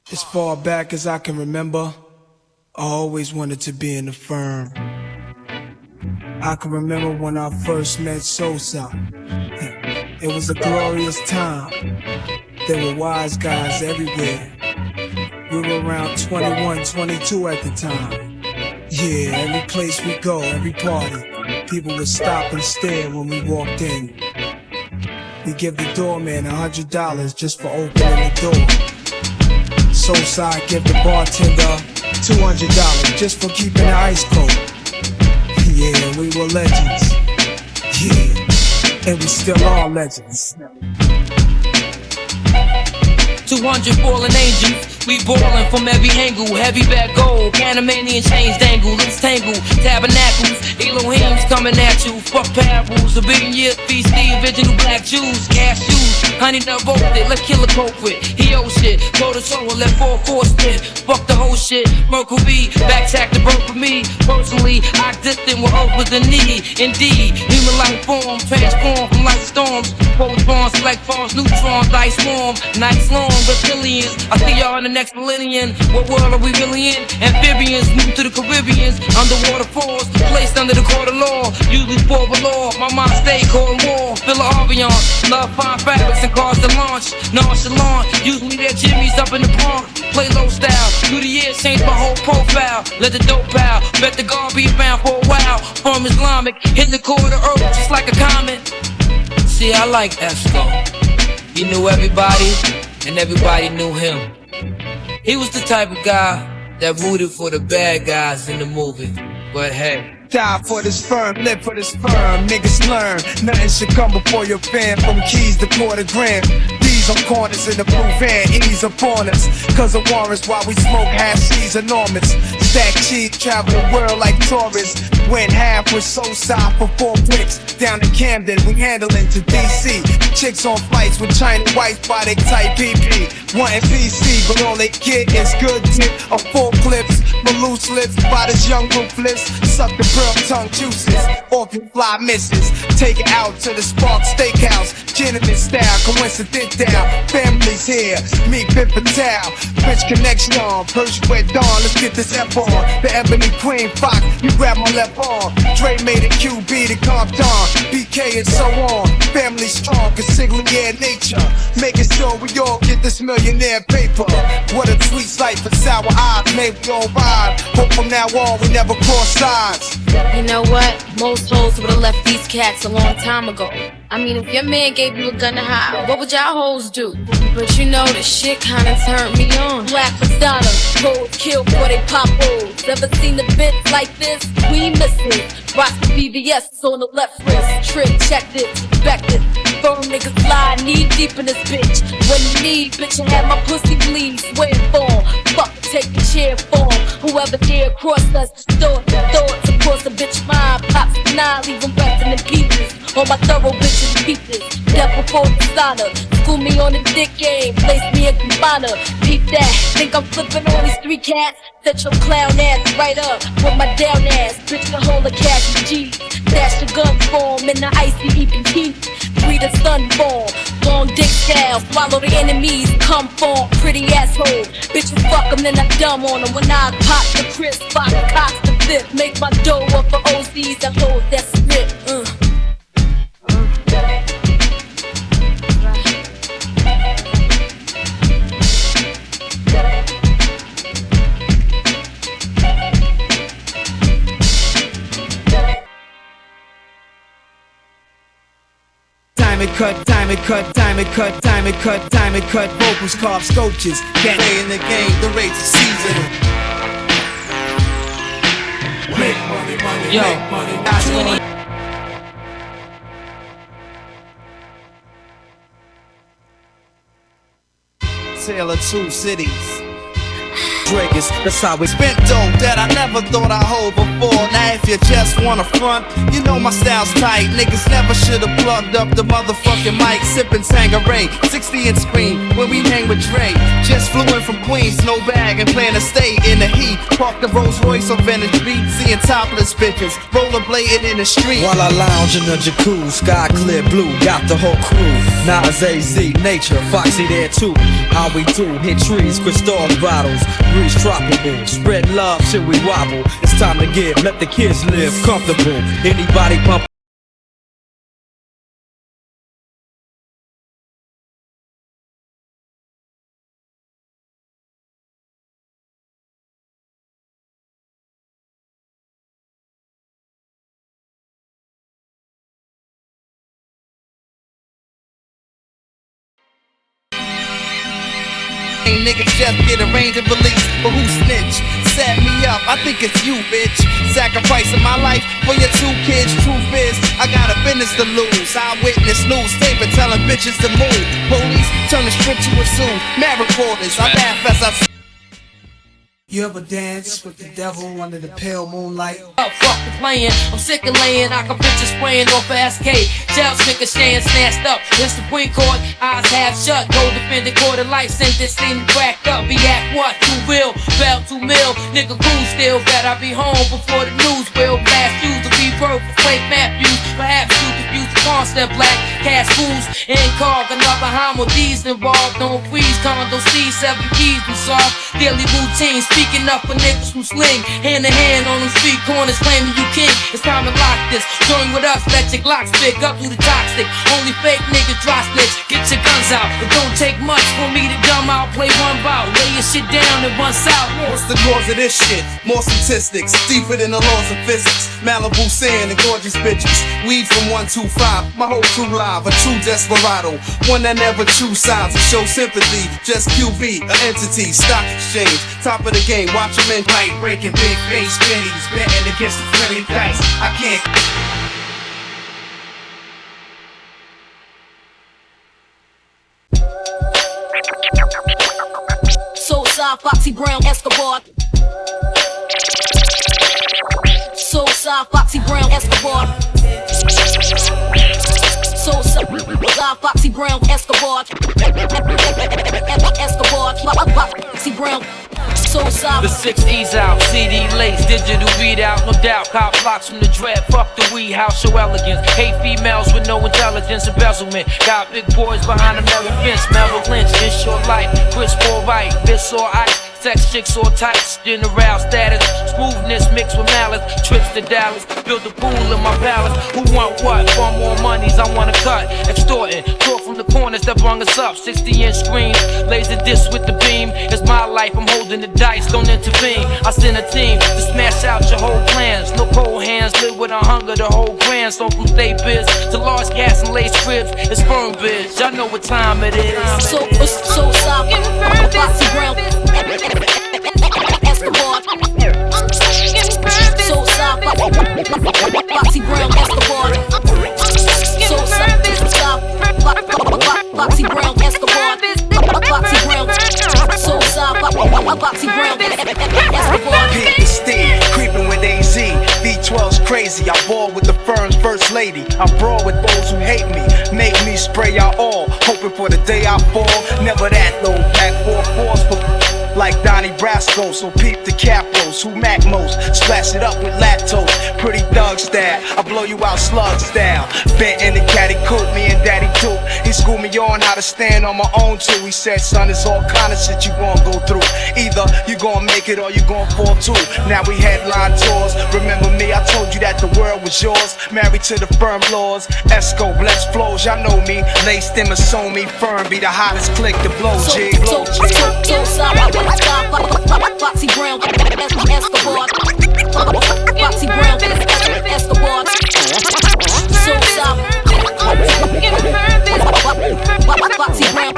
As far back as I can remember, I always wanted to be in the firm. I can remember when I first met Sosa. It was a glorious time. There were wise guys everywhere. We were around 21, 22 at the time. Yeah, every place we go, every party, people would stop and stare when we walked in. We give the doorman $100 just for opening the door. Sosa give the bartender $200 just for keeping the ice cold. Yeah, we were legends. Yeah, and we still are legends. 200 fallen angels, we ballin' from every angle. Heavy back gold, Panamanian chains dangle. Let's tangle, tabernacles, Elohim's coming at you. Fuck parables, a billion years feast, the original black Jews. Cashews, honey nut roasted, let killer cope with. He owe shit, go to soul, let 4-4 spit. Fuck the whole shit, Mercury, backtack the birth for me. Personally, I distant with hope with the need. Indeed, human life form, transform from light storms. Photons, select forms, neutrons, ice warm, nights long. Reptilians, I see y'all in the next millennium. What world are we really in? Amphibians move to the Caribbeans. Underwater falls, placed under the court of law. Usually for the law, my mind stay cold war. Fill a ambiance, love fine fabrics and cars to launch. Nonchalant, usually they're Jimmy's up in the park. Play low style, through the years change my whole profile. Let the dope out, bet the guard be around for a while. From Islamic, hit the core of the earth just like a comet. See, I like Esco. He knew everybody, and everybody knew him. He was the type of guy that rooted for the bad guys in the movie. But hey, die for this firm, live for this firm. Niggas learn, nothing should come before your fam. From keys to quarter gram. These on corners in the blue van, ease upon us. Cause of warrants while we smoke half C's enormous. Stack cheese, travel the world like tourists. Went half with Sosa for 4 bricks. Down in Camden, we handling to DC. Chicks on flights with China whites by they type PP. Wanting PC, but all they get is good tip or 4 clips. My loose lips by this young ruthless. Suck the pearl tongue juices off your fly misses. Take it out to the Spark Steakhouse. Gentleman style, coincident down. Family's here, me Pip Patel. French connection on, Persian wet dawn. Let's get this F on. The Ebony Queen Fox, you grab my left arm. Dre made it QB to Compton. BK and so on. Family strong, consigning yeah nature. Making sure we all get this millionaire paper. What a sweet sight for sour eyes. Maybe we all ride. Hope from now on we never cross sides. You know what? Most hoes would've left these cats a long time ago. I mean, if your man gave you a gun to hide, what would y'all hoes do? But you know, the shit kinda turned me on. Black Madonna, hoes kill before they pop hoes. Ever seen a bitch like this? We ain't missing. Rock the BBS on the left wrist. Trick, check this, respect it. Firm niggas lie, knee deep in this bitch. When you need, bitch, I have my pussy bleed. Swear for 'em. Fuck, take the chair for 'em. Whoever dare cross us, thoughts, of course a bitch mine. Pops the 9, leave 'em resting in pieces. All my thorough bitches pieces. Death before dishonor. School me on the dick game, place me in Cubana. Peep that, think I'm flipping on these 3 cats. Set your clown ass right up with my down ass. Bitch, the whole of cash and G's. Dash the gun form in the icy EPT. Free the sun form, long dick style. Swallow the enemies, come form. Pretty asshole, bitches fuck 'em then I dumb on 'em. When I pop the crisp, Fox cocks the fifth. Make my dough up for OCs and hoes that spit. Time it cut, time it cut, time it cut, time it cut, time it cut. Vocals, carved sculptures. Can't play in the game, the rates are season. Make money, money, yo, make money, that's money. Tale of 2 cities. Dragons, that's how we spent dough that I never thought I'd hold before. Now if you just wanna front, you know my style's tight. Niggas never should've plugged up the motherfucking mic. Sippin' Tangeray, 60-inch screen when we hang with Dre. Just flew in from Queens, no bag, and plan to stay in the heat. Park the Rolls Royce on Venice Beach, seeing topless bitches rollerblading in the street. While I lounge in the jacuzzi, sky clear blue, got the whole crew. Nas, AZ, Nature, Foxy there too. How we do, hit trees, crystal bottles, breeze tropical, spread love till we wobble. It's time to give, let the kids live comfortable. Anybody pump. Niggas just get arranged and released, but who snitch? Set me up, I think it's you, bitch. Sacrificing my life for your 2 kids. Truth is, I got a business to lose. Eyewitness newspaper telling bitches to move. Police turn the strip to a zoo. Mad reporters, I laugh as I. You ever dance with the devil under the pale moonlight? Fuck the playing, I'm sick of laying. I can picture spraying off fast K. Jail sticker staying snatched up. It's the Supreme Court, eyes half shut. Gold defended court of life sentence, thing cracked up. Be at what? 2 real, bell 2 mil. Nigga cool still, better be home before the news will blast you to be birth for fake map use. Perhaps you confuse the concept black cash fools and carve another homo. These involved, don't freeze. Condo C, 7 keys we solve. Daily routine. Speaking up for niggas who sling hand to hand on them street corners claiming you king. It's time to lock this. Join with us, let your Glocks pick up through the toxic. Only fake niggas dry snitch. Get your guns out. It don't take much for me to dumb out. Play one bout. Lay your shit down and run south. What's the cause of this shit? More statistics, deeper than the laws of physics. Malibu sand and gorgeous bitches. Weed from 125. My whole crew live. A true desperado. One that never choose sides or show sympathy. Just QB, an entity. Stock exchange. Top of the game, watch them in light, breaking big face pennies, betting against the friendly dice. I can't. Soulside, Foxy Brown, Escobar. Soulside, Foxy Brown, Escobar. Soulside, Foxy Brown, Escobar. Escobar, Foxy Brown. The 6 E's out, CD lace, digital readout, no doubt. Cop blocks from the dread, fuck the weed house, show elegance. Hate females with no intelligence, embezzlement. Got big boys behind the metal fence, Merrill Lynch, in short life, crisp or right, this or ice. Sex chicks or tights, general status, smoothness mixed with malice. Trips to Dallas, build a pool in my palace. Who want what? For more monies, I wanna cut. Extorting, talk from the corners that brung us up. 60-inch screens, laser disc with the beam. It's my life, I'm holding the dice, don't intervene. I send a team to smash out your whole plans. No cold hands, live with a hunger, the whole grand. So from state biz to large gas and lace cribs, it's firm biz. Y'all know what time it is. So soft, Foxy Brown. Escobar. So soft, Foxy Brown, Escobar. So soft, Foxy Brown, Escobar. Foxy Brown. So soft, Foxy Brown, Escobar. Pete the Steve, creeping with AZ. V12's crazy, I ball with the firm's first lady. I brawl with those who hate me, make me spray y'all all. Hoping for the day I fall, never that low. Back 4-4s for like Donnie Brasco, so peep the capos, who Mac most, splash it up with lactose, pretty thug style, I blow you out slug style, bent in the caddy coupe, me and daddy Duke, he schooled me on how to stand on my own too, he said son it's all kind of shit you gon' go through, either you gon' make it or you gon' fall too, now we headline tours, remember me, I told you that the world was yours, married to the firm laws, Esco, blessed flows, y'all know me, laced them and sewn me firm, be the hottest click to blow G, blow G. Foxy Brown, Escobar. Foxy Brown, Escobar. So soft. Foxy Brown,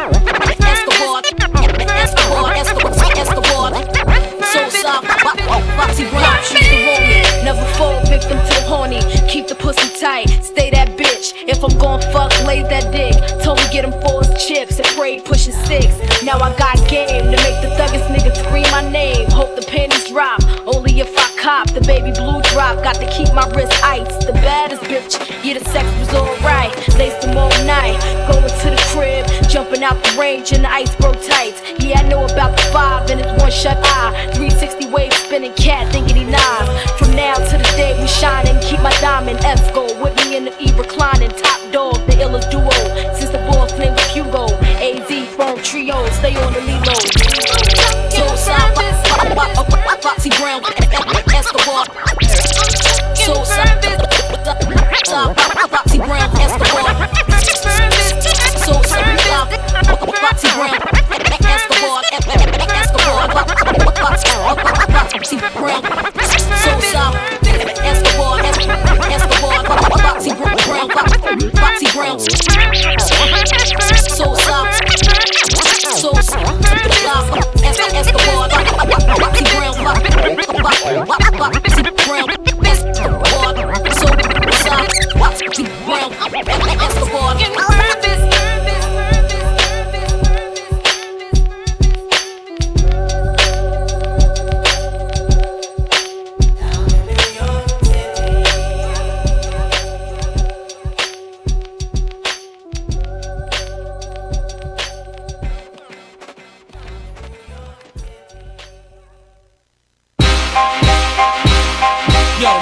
Escobar. Escobar. So soft. Foxy Brown, she's the woman. Never fall victim to the horny. Keep the pussy tight, stay that bitch. If I'm gon' fuck, lay that dick. Told me get him for his chips and prayed pushing 6. Now I got game to make the thuggest nigga scream my name. Hope the panties drop, only if I cop. The baby blue drop, got to keep my wrist iced. The baddest bitch, yeah the sex was alright. Laced them all night, going to the crib, jumping out the range in the iceberg tights. Yeah I know about the 5 and it's one shut eye. 360 wave spinning cat, thinking he knives. From now to the day we shining, keep my diamond Esco with me in the E reclining. Top dog, the illest duo, since the boss name was Hugo. AZ firm trio, stay on the Escobar. So Foxy Brown Escobar. So Foxy Brown Escobar. Foxy Brown. So Escobar. Foxy Brown. Foxy Brown. So Escobar. Foxy Brown. Foxy Brown. Foxy Brown, Escobar. Yo,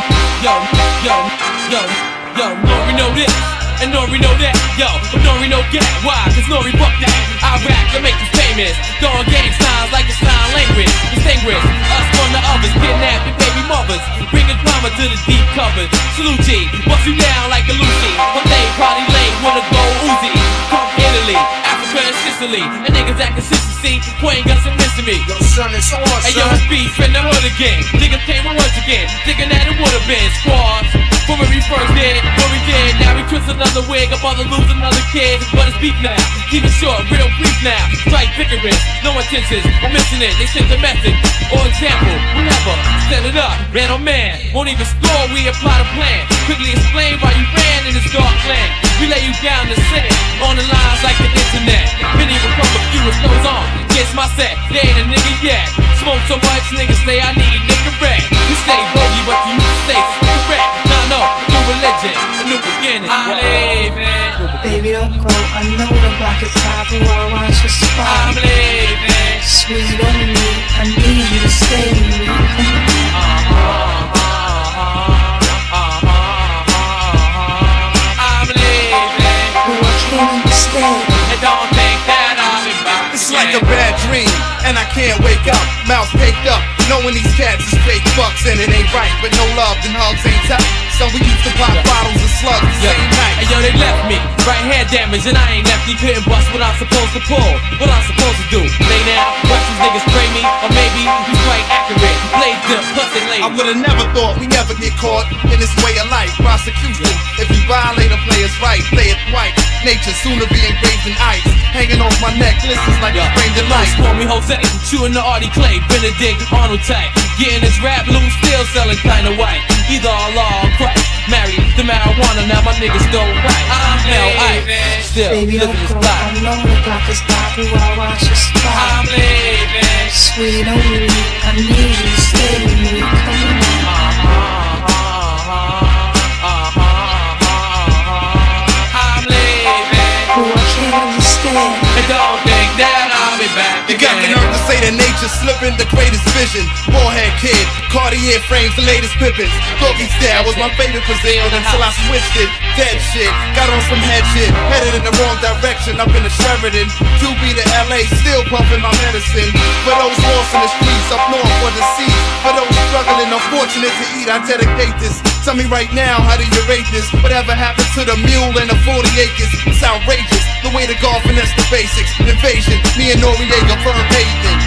Nori know this, and Nori know that. Yo, Nori know that. Why? Cause Nori fuck that. I rap to make you famous. Throwing game signs like it's sign language. Distinguish us from the others. Kidnapping baby mothers. Bringing drama to the deep covers. Salute G, bust you down like a Lucy. One day, party late with a gold Uzi. From Italy, Africa and Sicily. And niggas that consistency, pointing guns and missing me. Yo, son, it's on, Hey, yo, it's beef in the hood again. Niggas came once again. Thinking that it would've been squads. From when we first did, what we did. Now we twist another wig, about to lose another kid. But it's beef now, keep it short, real brief now. Strike vigorous, no intentions, I'm missing it. They sent the message, or example, whatever. Set it up, man on man. Won't even score, we apply the plan. Quickly explain why you ran in this dark land. We lay you down to sin, on the lines like the internet. Many Republic viewers goes on, gets my set, they ain't a nigga yet. Smoke so much, niggas say I need nigga red. You say bogey, but you say correct. No, new religion, a new beginning. I'm leaving. Baby, don't go. I know the block is hot, but I want your spot. I'm leaving. Sweet on me, I need you to stay with me. I'm leaving. Oh, I can't understand. And don't think that I'll be back. It's like a bad dream, and I can't wake up. Mouth caked up, knowing these cats is fake fucks, and it ain't right. But no love, and hugs ain't tight. So we used to pop bottles and slugs the same night. Hey, yo, they left me, right hand damage, and I ain't left. He couldn't bust what I'm supposed to pull. What I'm supposed to do? Lay down, watch these niggas spray me, or maybe he's quite accurate. Played them, plus they laid. I would've never thought we never get caught in this way of life. Prosecution, if you violate a player's right, play it white. Nature soon to be engraved in ice. Hanging off my neck, glistens like a framed in light. Call me Jose, chewing the Artie Clay, Benedict Arnold type. Getting this rap loose, still selling kinda white. Either Allah or Christ. Married to marijuana, now my niggas don't right. I'm L.I. Still Baby, don't living this go. life. I know the block is hot, but I want your spot. I'm leaving. Sweet on me, I need you to stay with me. Come on. I'm leaving. Oh, I can't understand. And don't think that I'll be back. You got the nerve to say that nature's slipping the greatest vision. Warhead kid, Cartier frames, the latest pippins. Doggy style was my favorite position until I switched it. Dead shit, got on some head shit. Headed in the wrong direction, up in the Sheridan. 2B to LA, still pumping my medicine. For those lost in the streets, up north for the seas. For those struggling, unfortunate to eat, I dedicate this. Tell me right now, how do you rate this? Whatever happened to the mule and the 40 acres? It's outrageous, the way the golf and that's the basics. Invasion, me and Noriega, firm pavement.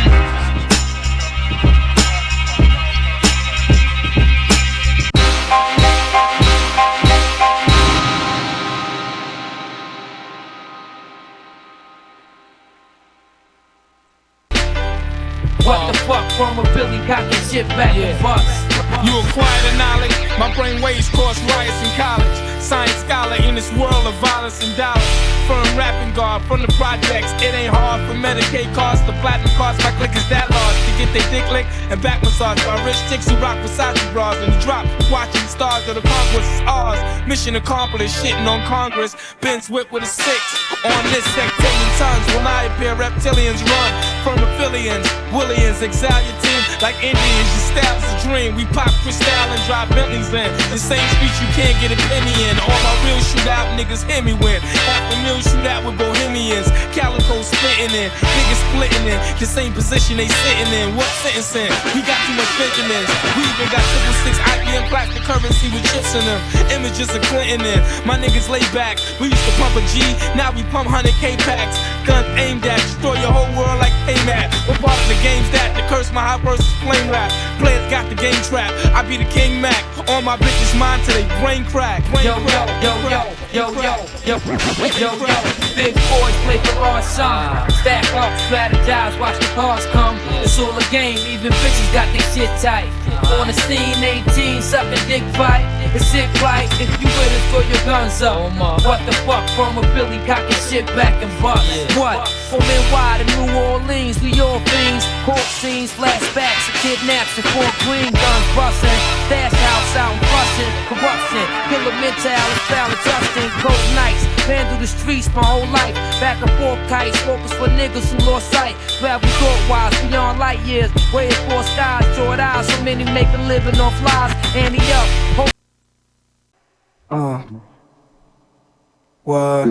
What the fuck from a Philly cocking shit back and bust. You acquire the knowledge, my brain waves cause riots in college. Science scholar in this world of violence and dollars. Firm rapping guard from the projects. It ain't hard for Medicaid costs. The platinum costs, my click is that large. To get their dick licked and back massage by rich chicks who rock Versace bras. And the drop, watching stars of the Congress is ours. Mission accomplished, shitting on Congress. Benz whip with a 6. On this sectarian tons, when I appear, reptilians run. From affilians, Williams, exile your team like Indians. Your style's a dream. We pop crystal and drive Bentleys in. The same streets you can't get a penny in. All my real shootout niggas hear me win. Half a mil shootout with Bohemians. Calico splitting in, niggas splitting in. The same position they sitting in. Benjamin, what sentencing? We got too much Benjamins. We even got 666 IBM plastic currency with chips in them. Images of Clinton in. My niggas lay back. We used to pump a G, now we pump 100K packs. Guns aimed at, destroy your whole world like paymat. What part of the game's that? The curse my hot versus flame rap. Players got the game trapped. I be the King Mac. All my bitches mine till they brain crack. Yo, big boys play for our son. Stack up, strategize, watch the cars come. It's all a game, even bitches got their shit tight. On the scene, 18, sucking dick fight. It's sick like, if you with us, throw your guns up. What the fuck, from a Billy cocking shit back and bust. What? From NY to New Orleans, we all fiends. Court scenes, flashbacks, and kidnaps and 4 green guns bustin'. Stash house out and bustin', corruption. Killer mental, it's foul adjusting. Cold nights, handle the streets my whole life. Back and forth kites, focus for niggas who lost sight. Travel thought-wise, beyond light years. Way for skies, short eyes, so many make a living off lies. Andy up, What?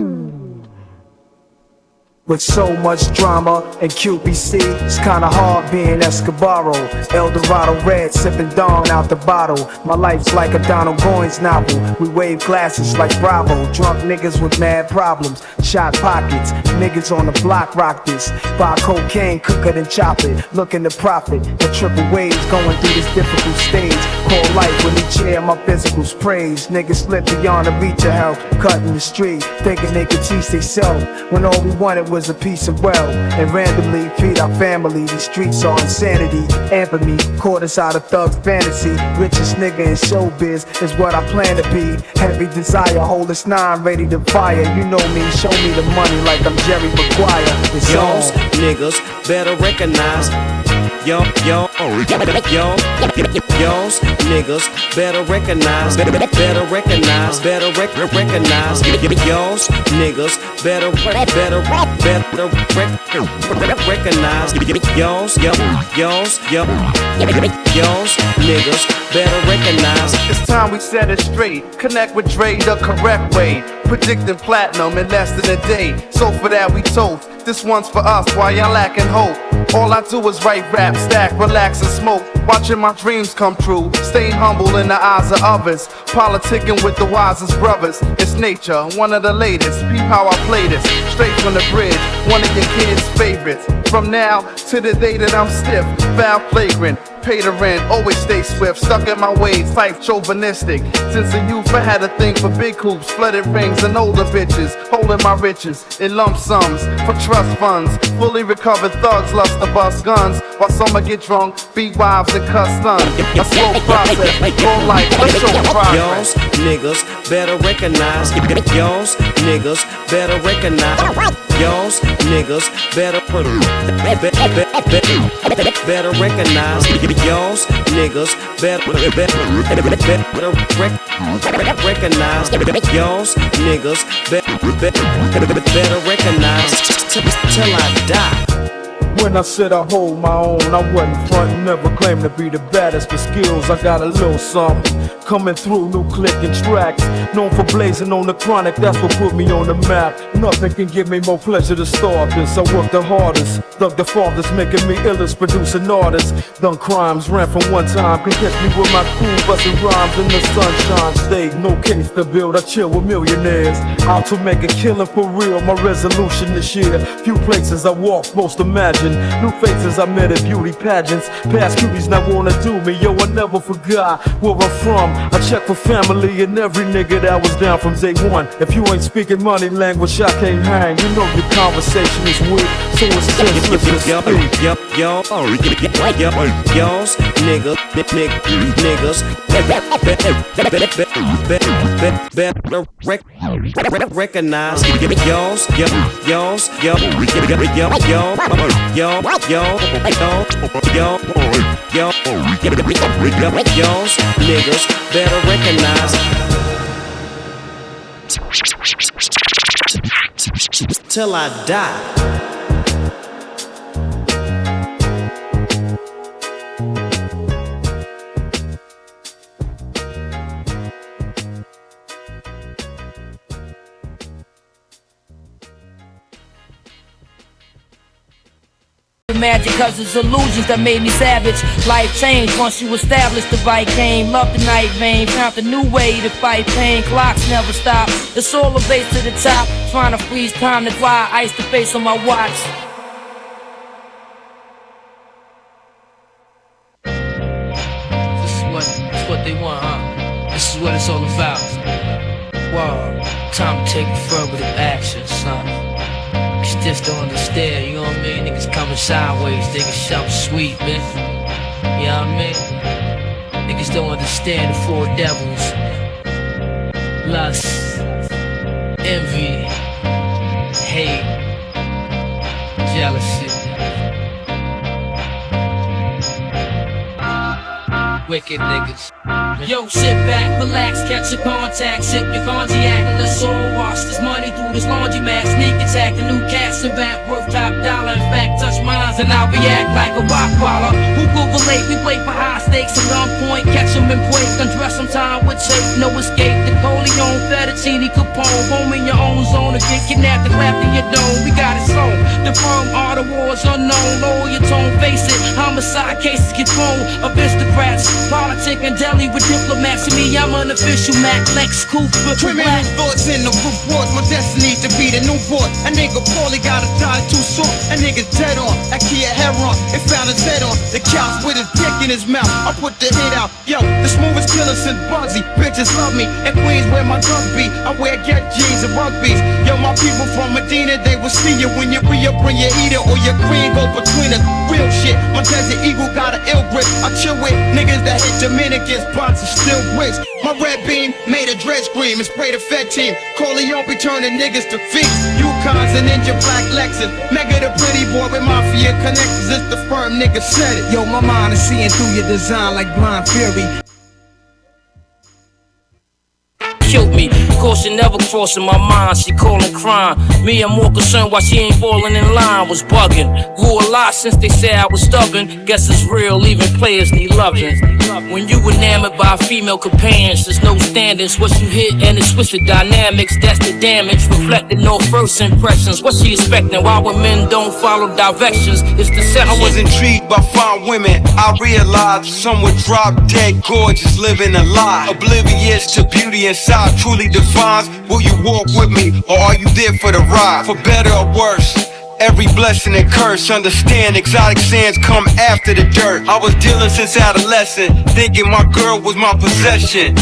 With so much drama and QBC, it's kinda hard being Escobaro. El Dorado red, sipping Dawn out the bottle. My life's like a Donald Goines novel. We wave glasses like Bravo. Drunk niggas with mad problems, shot pockets. Niggas on the block rock this. Buy cocaine, cook it and chop it. Looking to profit, the triple waves going through this difficult stage. Call life when each year my physical's praise. Niggas slip beyond the reach of hell, cutting the street, thinking they could teach theyself. When all we wanted was a piece of wealth, and randomly feed our family. These streets are insanity, infamy, caught us out of thugs' fantasy. Richest nigga in showbiz is what I plan to be. Heavy desire, hold us 9 ready to fire. You know me, show me the money like I'm Jerry Maguire. It's Yo's niggas better recognize. Yo's niggas better recognize. Better recognize. Yo's niggas better recognize. Yo's niggas better recognize. It's time we set it straight. Connect with Dre the correct way. Predicting platinum in less than a day. So for that we toast. This one's for us while y'all lacking hope. All I do is write rap, stack, relax and smoke. Watching my dreams come true. Staying humble in the eyes of others. Politicking with the wisest brothers. It's nature, one of the latest. Peep how I play this. Straight from the bridge, one of your kids' favorites. From now to the day that I'm stiff, foul flagrant. Pay the rent, always stay swift. Stuck in my ways, type chauvinistic. Since a youth I had a thing for big hoops, flooded rings and older bitches. Holding my riches in lump sums for trust funds. Fully recovered thugs lust to bust guns. While some get drunk, beat wives and cuss sons. A slow process, full life, let's show progress. Yo's niggas better recognize. Yo's niggas better recognize. Yo's niggas better recognize. Yo's niggas better recognize. Yo's niggas better recognize till I die. When I said I hold my own, I wasn't frontin', never claimed to be the baddest, but skills, I got a little something. Coming through, new clicking tracks. Known for blazing on the chronic, that's what put me on the map. Nothing can give me more pleasure to start this. I work the hardest, thug the farthest, making me illest, producing artists. Done crimes, ran from one time, can catch me with my crew, busting rhymes in the sunshine state. No case to build, I chill with millionaires. Out to make a killing for real, my resolution this year. Few places I walk, most imagine. New faces I met at beauty pageants. Past cuties now wanna do me, yo, I never forgot where I'm from. I check for family and every nigga that was down from day one. If you ain't speaking money language, I can't hang. You know your conversation is weak, so it's senseless to speak. Yo's niggas better recognize. Yo's niggas better recognize. Till I die. Magic cause it's illusions that made me savage. Life changed once you established the right game. Love the night vein, found a new way to fight pain. Clocks never stop, it's all a race to the top. Trying to freeze time to dry, ice the face on my watch. This is what they want, huh? This is what it's all about. Wow, time to take affirmative action, son. Niggas just don't understand, you know what I mean? Niggas coming sideways, thinking something sweet, man. You know what I mean? Niggas don't understand the four devils: lust, envy, hate, jealousy. Wicked niggas. Yo, sit back, relax, catch your contact, sip your cognac, and let's all wash this money through this laundromat. Sneak attack, a new cast and back, worth top dollar. In fact, touch mines and I'll react like a rock baller. Who go relate? We play for high stakes and gunpoint. Catch them and break, undress some time with tape, no escape. The Coleon, Fettuccine, Capone, home in your own zone or get kidnapped and clapped in your dome. We got it sewn. The firm are the wars unknown. Lower your tone, face it. Homicide cases get thrown. Aristocrats, politic and deli with diplomats. To me, I'm an official Mac Lex Cooper. Criminal thoughts in the report. My destiny to be the new boy. A nigga Paulie got a tie too short. A nigga dead on. I key a heron. It found his head on the couch with his dick in his mouth. I put the hit out. Yo, the smoothest killer since Bugsy. Bitches love me. In Queens where my guns be. I wear get jeans and rugbies. Yo, my people from Medina, they will see you when you re-up, bring your heater or your queen go between us. Real shit. My Desert Eagle got an ill grip. I chill with niggas that hit Dominicans, bots and still bricks. My red beam made a dread scream and sprayed a Fed team. Corleone be turning niggas to fiends. Yukons and Ninja Black Lexus. Mega the pretty boy with mafia connections. It's the firm nigga said it. Yo, my mind is seeing through your design like blind fury. Killed me, caution never crossing my mind. She calling crime. Me, I'm more concerned why she ain't falling in line. Was bugging, grew a lot since they said I was stubborn. Guess it's real, even players need loving. When you enamored by female companions, there's no standards. What you hit and it's twisted dynamics. That's the damage, reflecting no first impressions. What she expecting? Why when men don't follow directions? It's deception. I was intrigued by fine women. I realized some would drop dead gorgeous, living a lie. Oblivious to beauty inside truly defines. Will you walk with me or are you there for the ride? For better or worse, every blessing and curse. Understand exotic sands come after the dirt. I was dealing since adolescent, thinking my girl was my possession.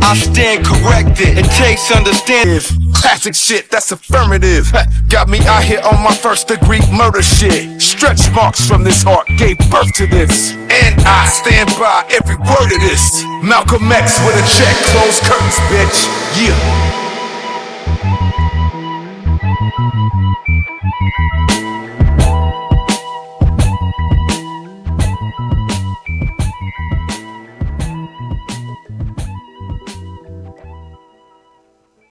I stand corrected, it takes understanding. Classic shit, that's affirmative. Got me out here on my first degree murder shit. Stretch marks from this heart gave birth to this. And I stand by every word of this. Malcolm X with a check, close curtains, bitch. Yeah.